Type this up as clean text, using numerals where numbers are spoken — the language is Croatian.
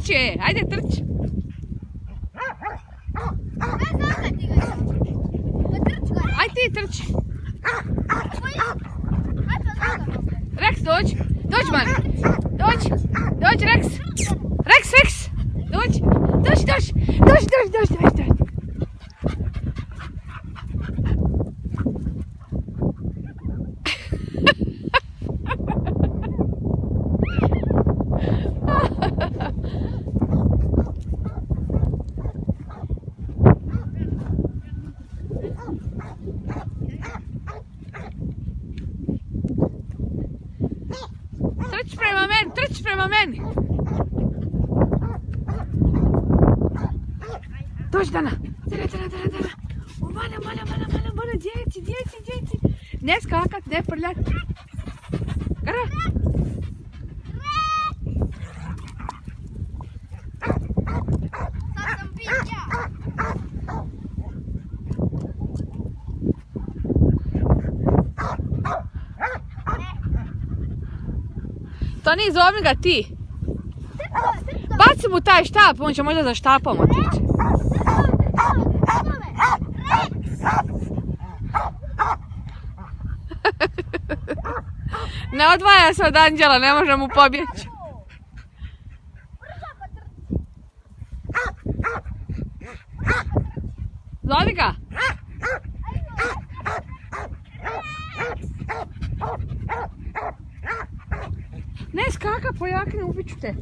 trče, ajde trči. Aj ti trči. Rex, dođi. Dođi, man. Dođi. Dođi, Rex. Rex. Dođi. Dođi. Trči prema meni. Dođi, Dana. Dana. Mana, djeci. Ne skakat, ne prljat. Gara. Sad sam pića. To nije zovni ga ti. Baci mu taj štap, on će možda za štapom otići. Ne odvaja se od anđela, ne može mu pobjeći. Zovi ga. Ne skaka po jakni, ubit ću te.